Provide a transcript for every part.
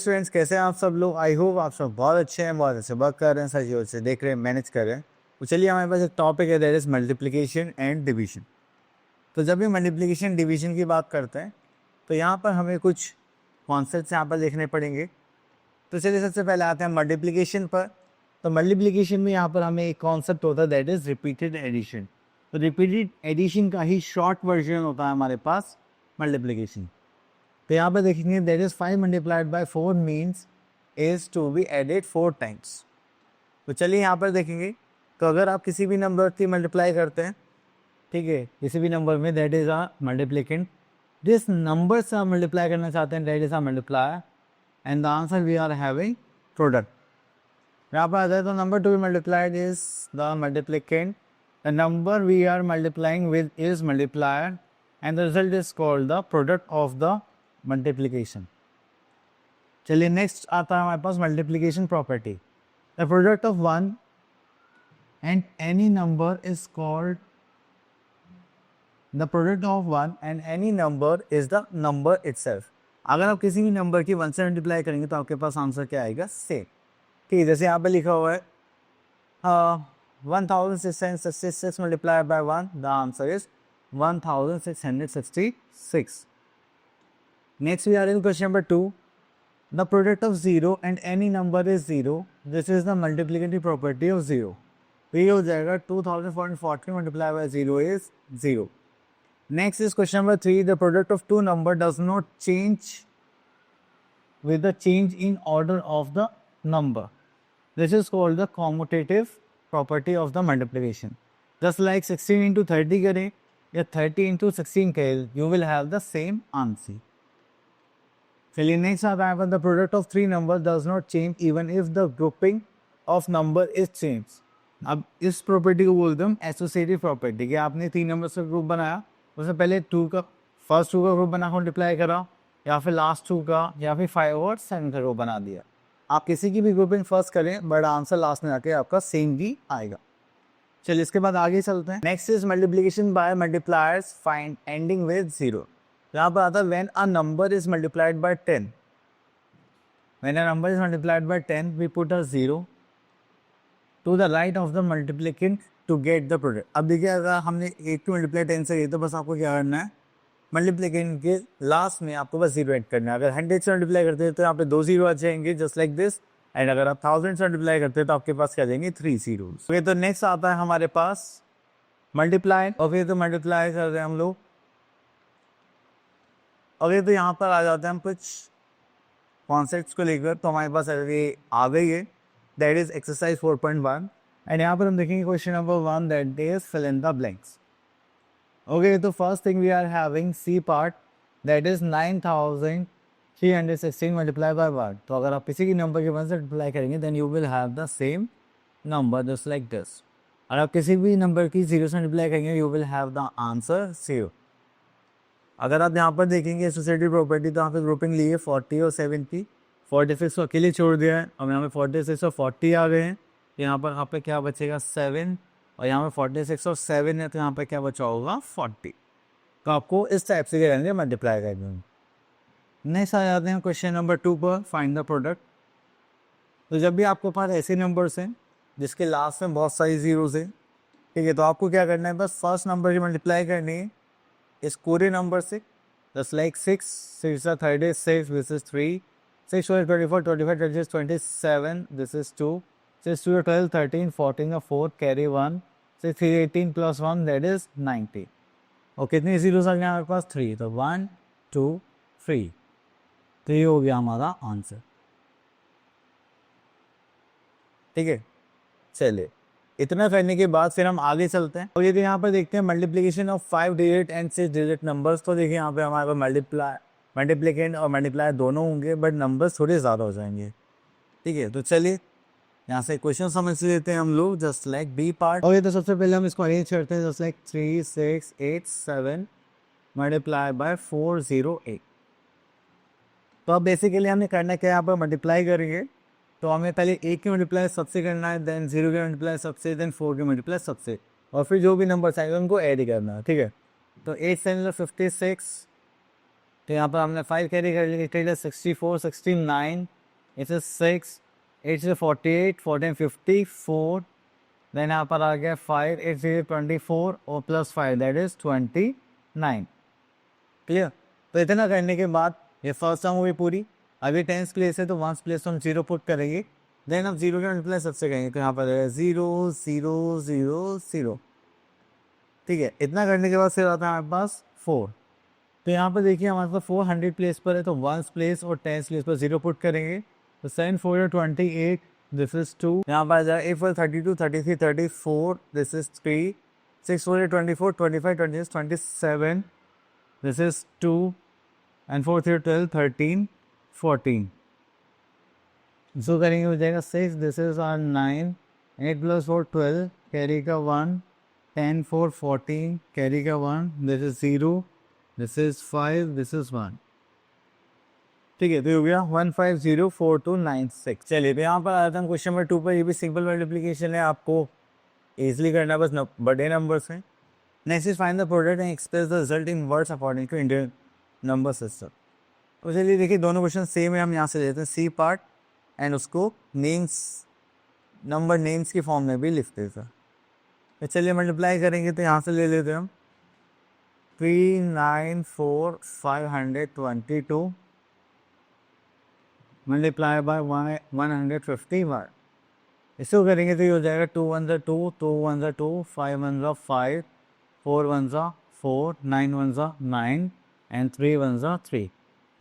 Students, कैसे हैं आप सब लोग? आई होप आप सब बहुत अच्छे हैं, बहुत अच्छे वर्क कर रहे हैं, सही से देख रहे हैं, मैनेज कर रहे हैं। तो चलिए, हमारे पास एक टॉपिक है, that is multiplication and division. तो जब भी मल्टीप्लिकेशन डिवीजन की बात करते हैं तो यहाँ पर हमें कुछ कॉन्सेप्ट्स यहाँ पर देखने पड़ेंगे। तो चलिए, सबसे पहले आते हैं मल्टीप्लिकेशन पर। तो मल्टीप्लिकेशन में यहाँ पर हमें एक कॉन्सेप्ट होता है, दैट इज रिपीटेड एडिशन। तो रिपीटेड एडिशन का ही शॉर्ट वर्जन होता है हमारे पास मल्टीप्लिकेशन। तो यहाँ पर देखेंगे, that is 5 multiplied by 4 means is to be added 4 times. तो चलिए यहाँ पर देखेंगे, तो अगर आप किसी भी नंबर की मल्टीप्लाई करते हैं, ठीक है, किसी भी नंबर में, दैट इज आ मल्टीप्लिकेंट। जिस नंबर से आप मल्टीप्लाई करना चाहते हैं, that is a multiplier, and the answer we are having product. यहाँ पर आता है, तो number to be multiplied is the multiplicand, the number we are multiplying with is multiplier, and the result is called the product of the multiplication. चलिए, next आता है हमारे पास multiplication property. The product of one and any number is called the product of one and any number is the number itself. अगर आप किसी भी number की 1 से मल्टीप्लाई करेंगे तो आपके पास आंसर क्या आएगा? सेम। ठीक है, जैसे यहाँ पे लिखा हुआ है 1666 multiplied by 1, the answer is 1666। Next we are in question number 2. The product of 0 and any number is 0. This is the multiplicative property of 0. तो ये हो जाएगा 2440 multiplied by 0 is 0. Next is question number 3. The product of two number does not change with the change in order of the number. This is called the commutative property of the multiplication. Just like 16 into 30 करें या 30 into 16 करें, you will have the same answer. चलिए, next आता है, the product of 3 number does not change even if the grouping of number is change. अब इस property को बोलते हैं हम एसोसिएटिव प्रॉपर्टी, कि आपने 3 नंबर से ग्रुप बनाया, उससे पहले फर्स्ट 2 का ग्रुप बना मल्टीप्लाई करा, या फिर लास्ट 2 का, या फिर 5 और 7 का ग्रुप बना दिया। आप किसी की भी ग्रुपिंग फर्स्ट करें, बट आंसर लास्ट में आके आपका सेम भी आएगा। चलिए, इसके बाद आगे चलते हैं। Next is multiplication bye multipliers find ending with 0। यहाँ पर आता है, when a number is multiplied by 10, when a number is multiplied by 10, we put a 0 to the right of the multiplicand to get the product. अब देखिए, अगर हमने 8 को multiply 10 से किया तो बस आपको क्या करना है, मल्टीप्लिकेंट के लास्ट में आपको बस 0 ऐड करना है। अगर 100 से मल्टीप्लाई करते हैं तो यहाँ पे 2 0 आ जाएंगे, जस्ट लाइक दिस। एंड अगर आप 1000 से मल्टीप्लाई करते हैं तो आपके पास क्या जाएंगे? 3 zeros। ओके, तो नेक्स्ट आता है हमारे पास मल्टीप्लाई। ओके, तो मल्टीप्लाई कर रहे हैं हम लोग। अगर तो यहाँ पर आ जाते हैं हम कुछ कॉन्सेप्ट्स को लेकर, तो हमारे पास अभी आ गई है, दैट इज एक्सरसाइज 4.1। एंड यहाँ पर हम देखेंगे question number 1, that is fill in the blanks. Okay, तो first thing we are having C part, that is 9316 multiply by 1। तो अगर आप किसी की नंबर के 1 से मल्टीप्लाई करेंगे, then you will have the same number just like this. और आप किसी भी नंबर की 0 से मल्टीप्लाई करेंगे, you will have the answer 0। अगर आप यहाँ पर देखेंगे एसोसिएटिव प्रॉपर्टी, तो यहाँ पे ग्रुपिंग ली है 40 और 70, 46 को अकेले छोड़ दिया है, और यहाँ पे 46 और 40 आ गए हैं। यहाँ पर क्या बचेगा? 7, और यहाँ पे 46 और 7 है, तो यहाँ पे क्या बचा होगा? 40। तो आपको इस टाइप से क्या करेंगे? मल्टीप्लाई करेंगे। नेक्स्ट आ जाते हैं क्वेश्चन नंबर 2 पर, फाइंड द प्रोडक्ट। तो जब भी आपके पास ऐसे नंबर्स हैं जिसके लास्ट में बहुत सारी जीरोस है, ठीक है, तो आपको क्या करना है? बस फर्स्ट नंबर की मल्टीप्लाई करनी है इस पूरे नंबर से, just like 6 6 36, this is 3, 6 24 25 26 27, this is 2, 6 2 12 13 14 4 carry 1, 6 3 18 plus 1 that is 90। और कितनी जीरोस आ गए हमारे पास? 3। तो 1 2 3, तो ये हो गया हमारा आंसर। ठीक है, चलिए, इतना करने के बाद फिर हम आगे चलते हैं। और यदि यहाँ पर देखते हैं multiplication of 5 digit and 6 digit numbers, तो देखिए यहाँ पे हमारे पास मल्टीप्लिकेंट और मल्टीप्लायर दोनों होंगे, बट नंबर्स थोड़े ज़्यादा हो जाएंगे। ठीक है, तो चलिए यहाँ से क्वेश्चन समझ लेते हैं हम लोग, जस्ट लाइक बी पार्ट। और ये तो सबसे पहले हम इसको अरेंज करते हैं, जस्ट लाइक 3 6 8 7 मल्टीप्लाई बाय 4 0 8। तो अब बेसिकली हमने करना क्या है, यहाँ पर मल्टीप्लाई करेंगे, तो हमें पहले 1 की मल्टीप्लाई सबसे करना है, देन 0 की मल्टीप्लाई सबसे, देन 4 की मल्टीप्लाई सबसे, और फिर जो भी नंबर आएंगे उनको ऐड करना है। ठीक है, तो 8 7 56, तो यहाँ पर हमने 5 कैरी कर लिया, 64 69 इट्स 6, 8 से 48, 14 54, देन यहाँ पर आ गया 5, 8 से 24 और प्लस 5 दैट इज 29। क्लियर। तो इतना करने के बाद ये फर्स्ट टर्म हुई पूरी। अभी टेंस प्लेस है तो वंस प्लेस तो हम जीरो पुट करेंगे, देन हम जीरो के मल्टीप्लाई सबसे करेंगे तो यहाँ पर जीरो जीरो जीरो जीरो। ठीक है, इतना करने के बाद फिर आता है हमारे पास 4। तो यहाँ पर देखिए हमारे पास 400 प्लेस पर है तो वंस प्लेस और टेंस प्लेस पर जीरो पुट करेंगे तो 7 4 28, दिस इज 2। यहाँ पर आ जाएगा 8 4 32, 33 34, this is 3। 6 4 24, 25 26 27, this is 2, and 4 3 12 13 14। so करेंगे हो जाएगा 6, this is our 9, 8 plus 4 12, carry का 1, 10 4 14, कैरी का 1, this is 0, this is 5, this is 1। ठीक है, तो हो गया 1504296। चलिए तो यहाँ पर आता हूँ क्वेश्चन नंबर 2 पर। ये भी सिंपल मल्टीप्लिकेशन है, आपको इजिली करना, बस बड़े नंबर्स हैं। Next is find the product and express the result in words according to Indian number system. तो चलिए देखिए दोनों क्वेश्चन सेम है, हम यहाँ से लेते हैं सी पार्ट एंड उसको नेम्स, नंबर नेम्स की फॉर्म में भी लिख देते हैं। तो चलिए मल्टीप्लाई करेंगे तो यहाँ से ले लेते हैं हम 394522 मल्टीप्लाई बाय 151। इसको करेंगे तो ये हो जाएगा 2 1 2, 2 1 2, 5 1 5, 4 1 4, 9 1 9 एंड 3 1 3।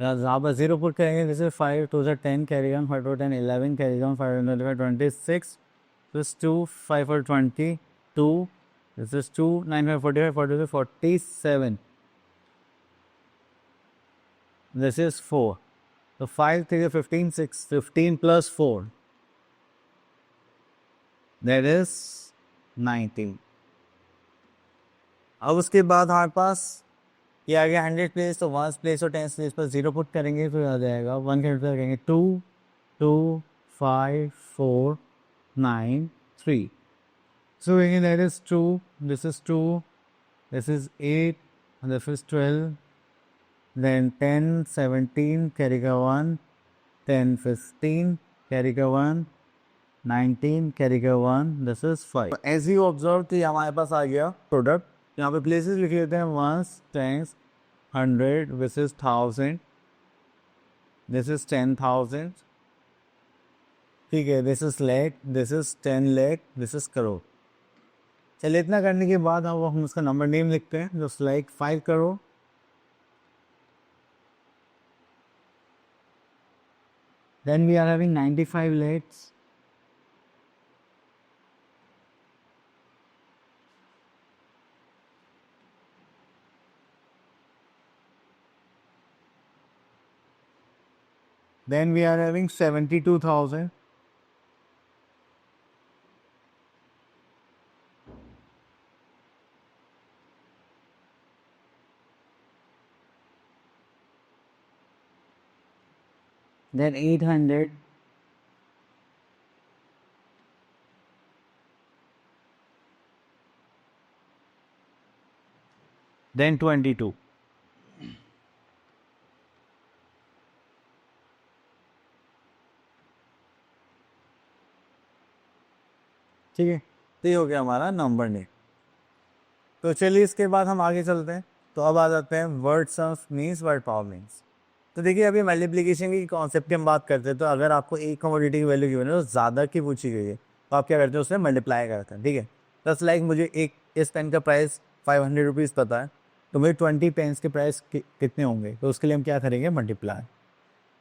यहाँ पर जीरो पुट करेंगे, जैसे 5 2 10, carry on 5 2 10 11, carry on 5 26, this 2 5 4 22, this is 2 9 5 45 42 47, this is 4। तो 5 3 15 6 15 प्लस 4 दैट इज 19। अब उसके बाद हमारे पास ये आ गया 100 प्लेस, तो 1 प्लेस और 10 प्लेस पर जीरो पुट करेंगे तो आ जाएगा 1 के मल्टीप्लाई करेंगे 2 2 5 4 9 3। सो कहेंगे that is 2, this is 2, this is 8, this is 12, then 10 17, carry का 1, 10 15, कैरी का 1, 19, कैरी का 1, this is 5। As you observe तो हमारे पास आ गया प्रोडक्ट। यहाँ पे प्लेसेस लिख लेते हैं 1 10 100, दिस इज 1000, दिस इज 10,000। ठीक है, this is lakh, this is 10 lakh, this is crore. चलिए इतना करने के बाद अब हम उसका नंबर नेम लिखते हैं, just like 5 crore. Then we are having 95 lakhs, then we are having 72,000, then 800, then 22। ठीक है, तो ये हो गया हमारा नंबर नेम। तो चलिए इसके बाद हम आगे चलते हैं। तो अब आ जाते हैं words of means, word power means. तो देखिए अभी मल्टीप्लिकेशन की कॉन्सेप्ट की हम बात करते हैं, तो अगर आपको एक कमोडिटी की वैल्यू गिवन है तो ज़्यादा की पूछी गई है तो आप क्या करते हैं, उसमें मल्टीप्लाई करते हैं। ठीक है, प्लस लाइक मुझे एक इस पेन का प्राइस 500 रुपीज़ पता है, तो मुझे 20 पेन्स के प्राइस कितने होंगे, तो उसके लिए हम क्या करेंगे, मल्टीप्लाई।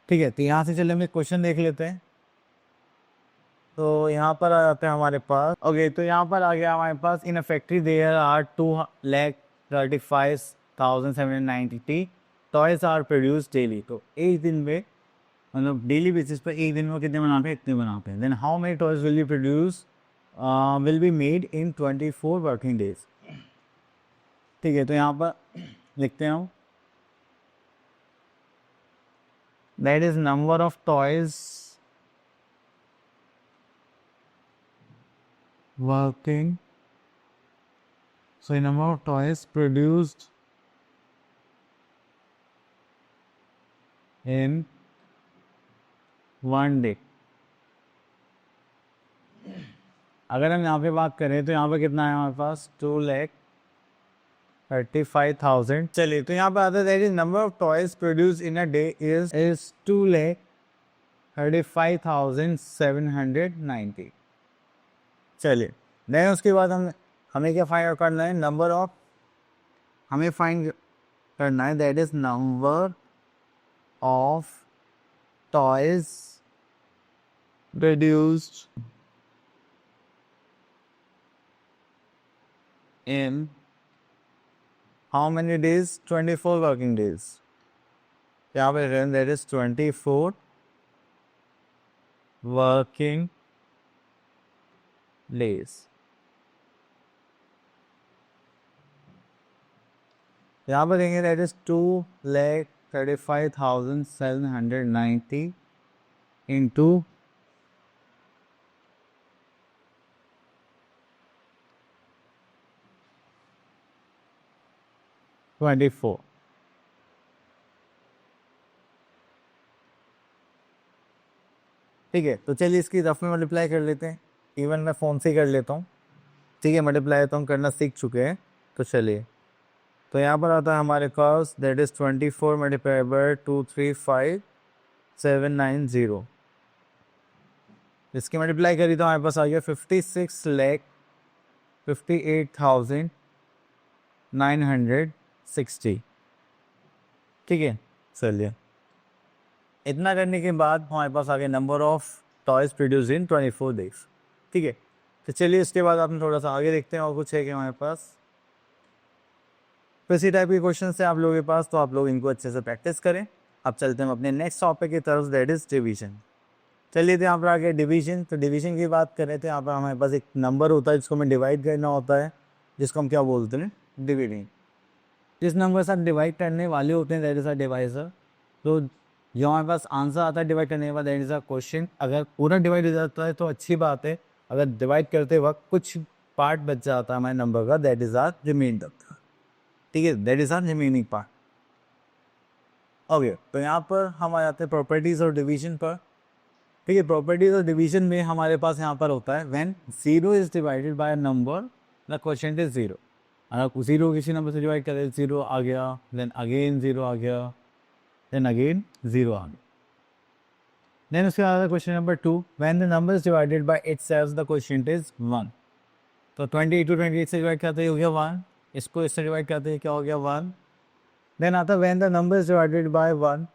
ठीक है, तो यहाँ से चलिए हम एक क्वेश्चन देख लेते हैं। तो यहाँ पर आ जाते हैं हमारे पास। ओके, तो यहाँ पर आ गया हमारे पास, in a factory there are 2,35,790 toys are produce daily. तो एक दिन में, मतलब डेली बेसिस पर एक दिन में कितने बनाते हैं, इतने बनाते हैं। Then how many toys will be produce, will be made in 24 working days. ठीक है, तो यहाँ पर लिखते हैं हम, that is number of toys working, so number of toys produced in 1 day. अगर हम यहाँ पे बात करें तो यहाँ पे कितना है हमारे पास 2,35,000। चलिए तो यहाँ पे आता है that is number of toys produce in a day is 2,35,790। चलिए देन उसके बाद हमें क्या फाइंड करना है, नंबर ऑफ, हमें फाइंड करना है that is number of toys produced in how many days? 24 working days. यहाँ पे that is 24 working days. यहाँ पर देंगे that is 2,35,790 into 24। ठीक है, तो चलिए इसकी रफ में मल्टीप्लाई कर लेते हैं। इवन मैं फ़ोन से ही कर लेता हूँ। ठीक है, मल्टीप्लाई तो हम करना सीख चुके हैं। तो चलिए, तो यहाँ पर आता है हमारे पास दैट इज़ 24 मल्टीप्लाई बाय 235,790। इसकी मल्टीप्लाई करी तो हमारे पास आ गया 56,58,960। ठीक है, चलिए इतना करने के बाद हमारे पास आ गया number of toys produce in 24 days. ठीक है, तो चलिए इसके बाद आपने थोड़ा सा आगे देखते हैं और कुछ है कि हमारे पास इसी टाइप के क्वेश्चन से आप लोगों के पास, तो आप लोग इनको अच्छे से प्रैक्टिस करें। अब चलते हैं अपने नेक्स्ट टॉपिक की तरफ दैट इज डिवीजन। चलिए तो यहाँ पर आ गया डिवीजन। तो डिवीजन की बात करें तो यहाँ पर हमारे पास एक नंबर होता है जिसको हमें डिवाइड करना होता है, जिसको हम क्या बोलते हैं, डिविडिंग। जिस नंबर के साथ डिवाइड करने वाले होते हैं दैट इज अ डिवाइजर। तो जो हमारे पास आंसर आता है डिवाइड करने के बाद दैट इज अ क्वेश्चन। अगर पूरा डिवाइड हो जाता है तो अच्छी बात है, अगर डिवाइड करते वक्त कुछ पार्ट बच जाता है हमारे नंबर का दैट इज आर रिमेंडर। ठीक है, that is our remaining part. Okay, तो यहाँ पर हम आ जाते हैं प्रॉपर्टीज और डिवीजन पर। ठीक है, प्रॉपर्टीज और डिवीजन में हमारे पास यहाँ पर होता है when 0 is divided by a number the quotient is 0। अगर 0 किसी नंबर से डिवाइड करें 0 आ गया, देन अगेन 0 आ गया, देन अगेन 0 आ गया। देन उसके बाद question number 2, when the number is divided by itself the quotient is 1। तो 28 को 28 से डिवाइड करते हो गया 1, इसको इससे डिवाइड करते हैं क्या हो गया 1। देन आता है when the number is divided by 1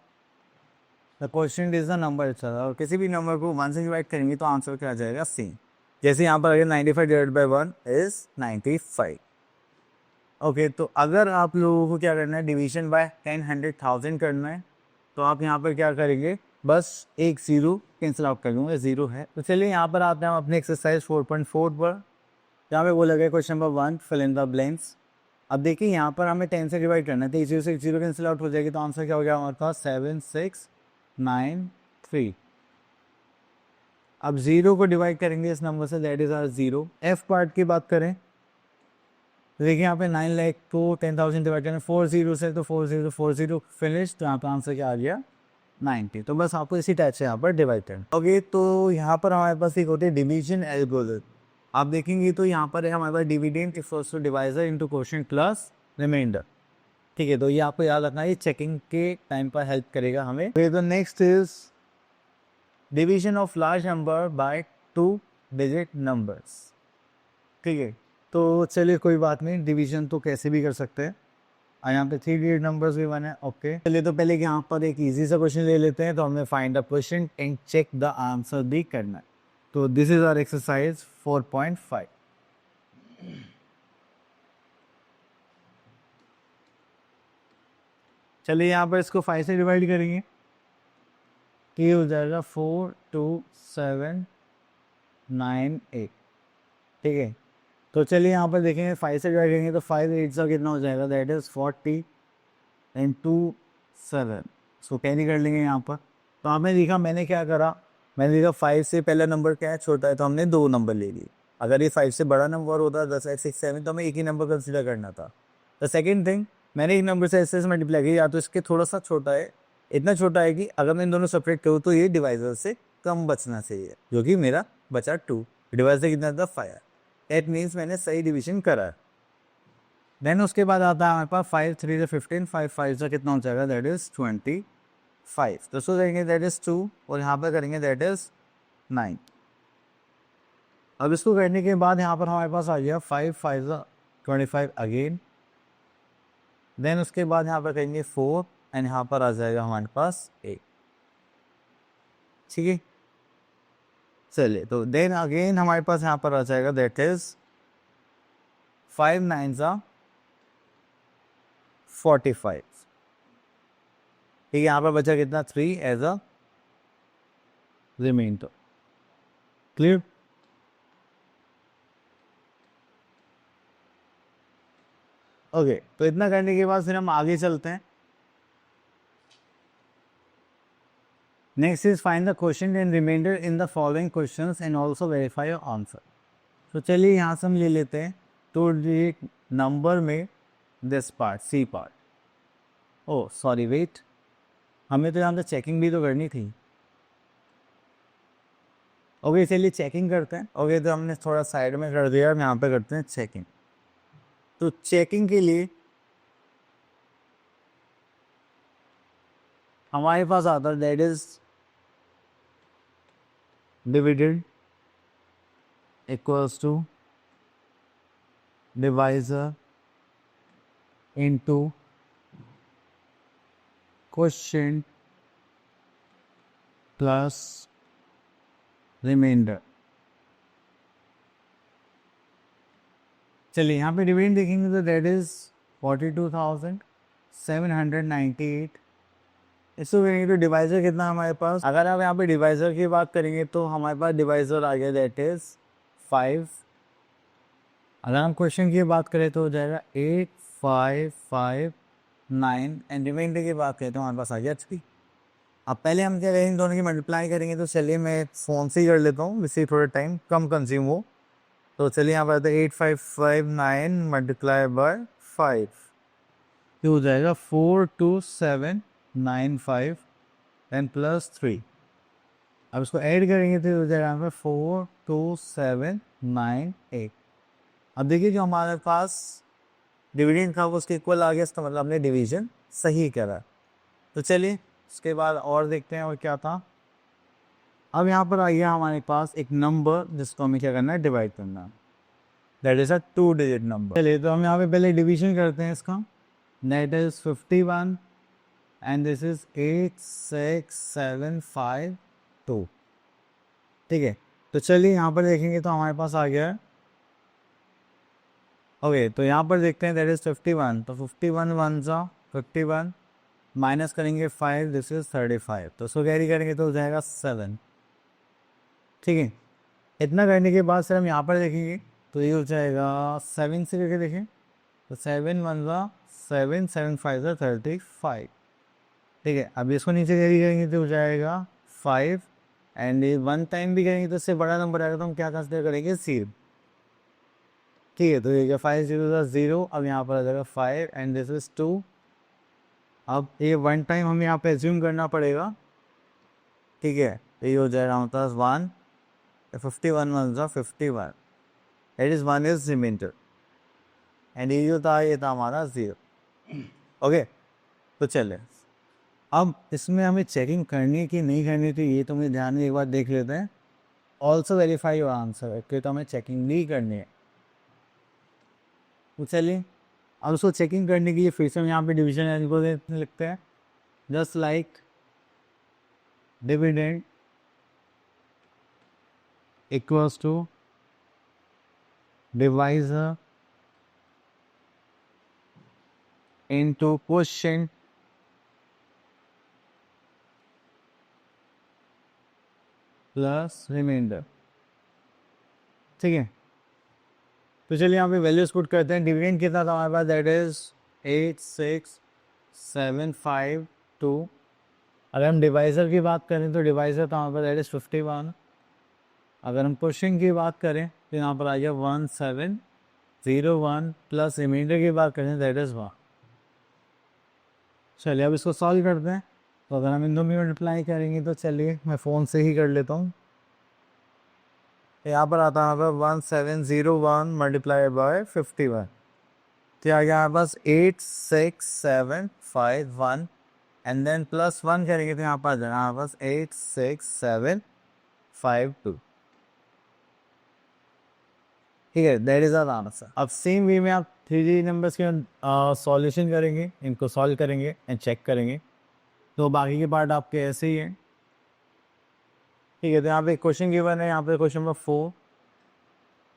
the quotient is the number itself. और किसी भी नंबर को 1 से डिवाइड करेंगे तो आंसर क्या आ जाएगा, सेम। जैसे यहाँ पर अगर 95 डिवाइडेड बाय 1 इज 95। ओके, तो अगर आप लोगों को क्या करना है, डिवीजन बाय 10, 100, 1000 करना है, तो आप यहाँ पर क्या करेंगे, बस एक 0 कैंसिल आउट कर लूँगा, 0 है। तो चलिए यहाँ पर आते हैं हम अपने एक्सरसाइज 4.4 पर। यहाँ पे बोला गया question number 1 fill in the blanks. अब देखिए यहाँ पर हमें 10 से डिवाइड करना है, तो 0 से 0 कैंसिल आउट हो जाएगी, तो आंसर क्या हो गया हमारे पास 7693। अब 0 को डिवाइड करेंगे इस नंबर से that is our 0। F part की बात करें तो देखिए यहाँ पे 9 लाख को 10,000 डिवाइड करें 40 से, तो 40 फिनिश, तो यहाँ पर आंसर क्या आ गया 90। तो बस आपको इसी टाइप से यहाँ पर डिवाइड करना। ओके, तो यहाँ पर हमारे पास एक होती है डिवीजन एल्गोरिथम। आप देखेंगे तो यहाँ पर है हमारे पास dividend equals to divisor into quotient plus reminder. ठीक है, तो ये आपको याद रखना है, ये चेकिंग के टाइम पर हेल्प करेगा हमें। तो next is division of large number by 2 digit numbers. ठीक है, तो चलिए कोई बात नहीं, डिवीजन तो कैसे भी कर सकते हैं। यहाँ पे 3 डिजिट नंबर्स भी बने। ओके, चलिए तो पहले यहाँ पर एक इजी सा क्वेश्चन ले लेते हैं, तो हमें find the question and check the answer भी करना है। तो दिस इज आवर एक्सरसाइज 4.5। चलिए यहाँ पर इसको 5 से डिवाइड करेंगे, ये हो जाएगा 42798। ठीक है, तो चलिए यहाँ पर देखेंगे 5 से डिवाइड करेंगे तो 5 8 का कितना हो जाएगा, दैट इज 40 एंड 2 7। इसको कैरी कर लेंगे यहाँ पर। तो आपने देखा मैंने क्या करा, मैंने देखा 5 से पहला नंबर क्या है, छोटा है, तो हमने 2 नंबर ले लिए। अगर ये 5 से बड़ा नंबर होता 10 8 6 7 तो हमें एक ही नंबर कंसिडर करना था। द सेकेंड थिंग, मैंने एक नंबर से ऐसे मल्टीप्लाई किया, या तो इसके थोड़ा सा छोटा है इतना छोटा है कि अगर मैं इन दोनों सेपरेट करूँ तो ये डिवाइजर से कम बचना चाहिए, जो कि मेरा बचा 2। डिवाइजर कितना था 5। दैट मीन्स मैंने सही डिवीजन करा। देन उसके बाद आता है हमारे पास 5 3 से 15, 5 5 से कितना हो जाएगा, दैट इज 25। तो उसको करेंगे दैट इज 2 और यहाँ पर करेंगे दैट इज 9। अब इसको करने के बाद यहाँ पर हमारे पास आ गया 5 5 25 अगेन। देन उसके बाद यहाँ पर करेंगे 4 एंड यहाँ पर आ जाएगा हमारे पास 8। ठीक है, चलिए तो देन अगेन हमारे पास यहाँ पर आ जाएगा दैट इज 5 9 45। ठीक है, यहाँ पर बचा कितना 3 as a reminder. Clear? Okay, तो इतना करने के बाद फिर हम आगे चलते हैं। Next is find the question and reminder in the following questions and also verify your answer. तो चलिए यहाँ से हम ले लेते हैं 2 डिजिट नंबर में this part, C part. Oh sorry wait, हमें तो यहाँ पर चेकिंग भी तो करनी थी। ओके चलिए चेकिंग करते हैं। ओके तो हमने थोड़ा साइड में कर दिया, हम यहाँ पे करते हैं चेकिंग। तो चेकिंग के लिए हमारे पास आता है that is dividend equals to divisor into quotient plus reminder. चलिए यहाँ पे डिविडेंड देखेंगे तो दैट इज 42,798। इसको करेंगे तो डिवाइजर कितना हमारे पास, अगर आप यहाँ पे डिवाइजर की बात करेंगे तो हमारे पास डिवाइजर आ गया दैट इज 5। अगर हम क्वेश्चन की बात करें तो हो जाएगा 8 5 5 9 एंड रिमाइंडर की बात करें तो हमारे पास आ गया 3। अब पहले हम क्या करेंगे, दोनों की मल्टीप्लाई करेंगे। तो चलिए मैं फ़ोन से ही कर लेता हूँ, इससे थोड़ा टाइम कम कंज्यूम हो। तो चलिए यहाँ पर आता है 8 5 5 9 मल्टीप्लाई बाय 5, ये हो जाएगा 42795 एंड प्लस 3। अब इसको ऐड करेंगे तो हो जाएगा यहाँ पे 42798। अब देखिए जो हमारे पास डिविडेंड था वो उसके इक्वल आ गया, इसका मतलब हमने डिवीजन सही करा। तो चलिए उसके बाद और देखते हैं और क्या था। अब यहाँ पर आ गया हमारे पास एक नंबर जिसको हमें क्या करना है, डिवाइड करना। That is a 2 digit number. चलिए तो हम यहाँ पे पहले डिवीजन करते हैं इसका। That is 51 and this is 86752। ठीक है, तो चलिए यहाँ पर देखेंगे तो हमारे पास आ गया है। ओके तो यहाँ पर देखते हैं दैट इज 51। तो 51 1 51 माइनस करेंगे 5, दिस इज 35। तो उसको कैरी करेंगे तो हो जाएगा 7। ठीक है, इतना करने के बाद सर हम यहाँ पर देखेंगे तो ये हो जाएगा 7 से करके देखें तो 7 1 7 7 5 35। ठीक है, अभी इसको नीचे कैरी करेंगे तो हो जाएगा 5 एंड ये 1 टाइम भी करेंगे तो इससे बड़ा नंबर आएगा तो हम क्या कंसिडर करेंगे, 0। ठीक है, तो ये 5 0 0। अब यहाँ पर आ जाएगा 5 एंड दिस इज 2। अब ये 1 टाइम हमें यहाँ पे एज्यूम करना पड़ेगा। ठीक है, तो ये हो जाएगा हमारे पास 1, 51 1 51। That is 1 is reminder and ये जो था ये था हमारा 0। ओके तो चले अब इसमें हमें चेकिंग करनी है कि नहीं करनी थी, ये तो मुझे ध्यान में एक बार देख लेते हैं। ऑल्सो वेरीफाई योर आंसर, क्योंकि तो हमें चेकिंग नहीं करनी है। तो चलिए अब उसको चेकिंग करने के लिए फिर से हम यहाँ पे डिवीजन को लिखते हैं, just like dividend equals to divisor into quotient plus reminder. ठीक है, तो चलिए यहाँ पे वैल्यूज पुट करते हैं। डिविडेंड कितना था हमारे पास, दैट इज 86752। अगर हम डिवाइजर की बात करें तो डिवाइजर था हमारे पास दैट इज 51। अगर हम क्वेश्चन की बात करें तो यहाँ पर आ गया 1701 प्लस रिमाइंडर की बात करें दैट इज 1। चलिए अब इसको सॉल्व करते हैं। तो अगर हम इन दोनों में मल्टीप्लाई करेंगे तो चलिए मैं फ़ोन से ही कर लेता हूँ। यहाँ पर आता है हमारे 1701 मल्टीप्लाई बाय 51, तो आ गया हमारे पास 86751 एंड देन +1 करेंगे तो यहाँ पर आ जाएगा हमारे पास 86752। ठीक है, दैट इज आवर आंसर। अब सेम वे में आप 3D नंबर्स के सॉल्यूशन करेंगे, इनको सॉल्व करेंगे एंड चेक करेंगे, तो बाकी के पार्ट आपके ऐसे ही हैं। ठीक है, तो यहाँ पे क्वेश्चन गिवन है, यहाँ पे क्वेश्चन नंबर 4,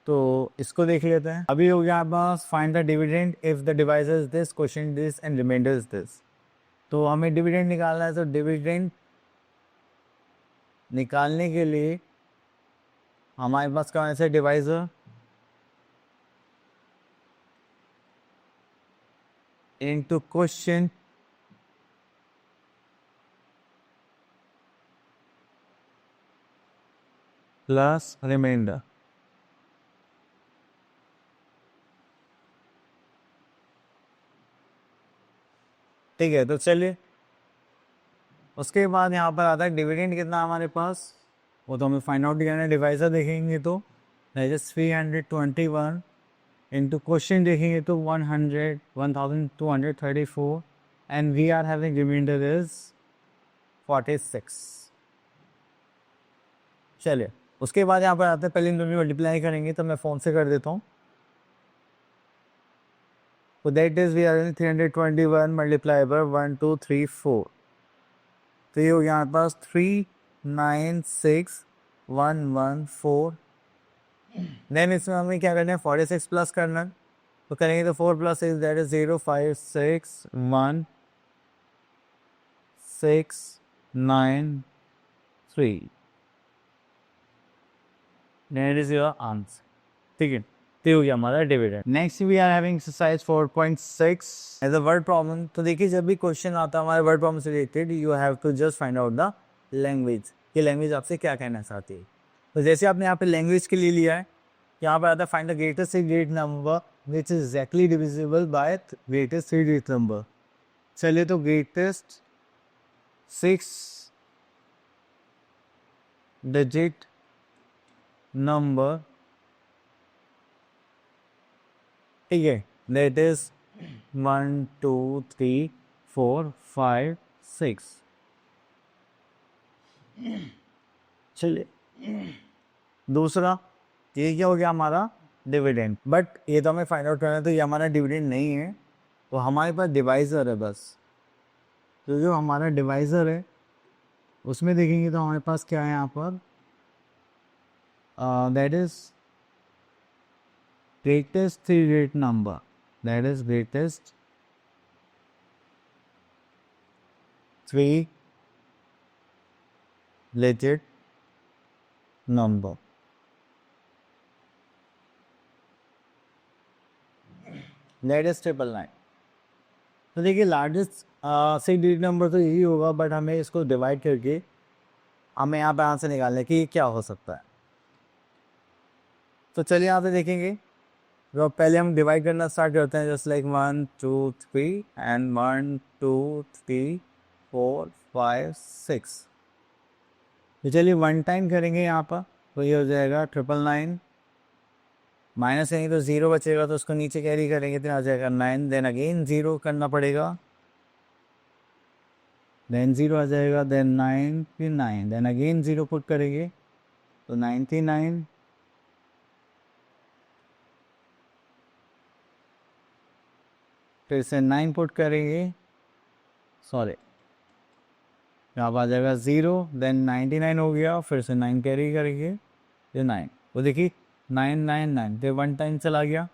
तो इसको देख लेते हैं। अभी हो गया आपके पास find the dividend if the divisor is this, question this and reminder is this. तो हमें डिविडेंड निकालना है, तो डिविडेंड निकालने के लिए हमारे पास कौन सा divisor, into question plus reminder. ठीक है, तो चलिए उसके बाद यहाँ पर आता है डिविडेंड कितना हमारे पास, वो तो हमें फाइंड आउट करना है। डिवाइजर देखेंगे तो दैट इज 321 इंटू क्वेश्चन देखेंगे तो 1234 and we are having reminder is 46। चलिए उसके बाद यहाँ पर आते हैं, पहले इन दोनों मल्टीप्लाई करेंगे, तो मैं फ़ोन से कर देता हूँ। तो that is we are 321 multiply by 1234, तो ये हो गया हमारे पास 396114। देन इसमें हमें क्या करना है, 46 प्लस करना है, तो करेंगे तो 4 + 6 that is 0561693, that is your answer. ठीक है, तो हो गया हमारा dividend. Next we are having exercise 4.6 as a word problem. तो देखिए जब भी क्वेश्चन आता है हमारे वर्ड प्रॉब्लम से related, you have to just find out the language, ये लैंग्वेज आपसे क्या कहना चाहती है। तो जैसे आपने यहाँ पे लैंग्वेज के लिए लिया है, यहाँ पर आता है find the greatest three digit number which is exactly divisible by greatest three digit number. चलिए तो ग्रेटेस्ट 6 डिजिट नंबर, ठीक है, दैट इज 1 2 3 4 5 6। चलिए दूसरा, ये क्या हो गया हमारा डिविडेंड, बट ये तो हमें फाइंड आउट करना है, तो ये हमारा डिविडेंड नहीं है, तो हमारे पास डिवाइज़र है बस। तो जो हमारा डिवाइज़र है उसमें देखेंगे तो हमारे पास क्या है यहाँ पर, that is greatest three digit number, that is greatest three digit number। that is 999। तो देखिए लार्जेस्ट 6 डिजिट नंबर तो यही होगा, बट हमें इसको डिवाइड करके हमें यहाँ पे आंसर निकालने की क्या हो सकता है। तो चलिए यहाँ पे देखेंगे, तो पहले हम डिवाइड करना स्टार्ट करते हैं, जस्ट लाइक 1 2 3 एंड 1 2 3 4 5 6। तो चलिए 1 टाइम करेंगे यहाँ पर, तो ये हो जाएगा 999, माइनस करेंगे तो 0 बचेगा, तो उसको नीचे कैरी करेंगे तो आ जाएगा 9, देन अगेन 0 करना पड़ेगा, देन 0 आ जाएगा, देन 99, देन अगेन 0 पुट करेंगे तो 99, फिर से 9 पुट करेंगे, सॉरी यहाँ पर आ जाएगा 0, देन 99 हो गया, फिर से 9 कैरी करेंगे, ये 9, वो देखिए 999, तो 1 टाइम चला गया,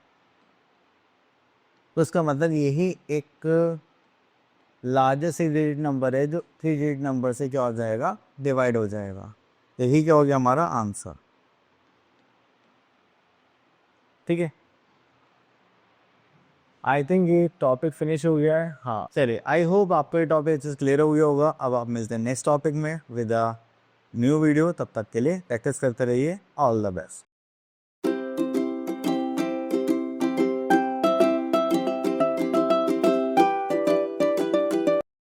तो उसका मतलब यही एक लार्जेस्ट डिजिट नंबर है जो 3 डिजिट नंबर से क्या हो जाएगा, डिवाइड हो जाएगा। यही क्या हो गया हमारा आंसर। ठीक है, आई थिंक ये टॉपिक फिनिश हो गया है। हाँ चलिए, आई होप आपको ये टॉपिक क्लियर हो गया होगा। अब आप मिलते हैं नेक्स्ट टॉपिक में विद अ न्यू वीडियो, तब तक के लिए प्रैक्टिस करते रहिए। All the best.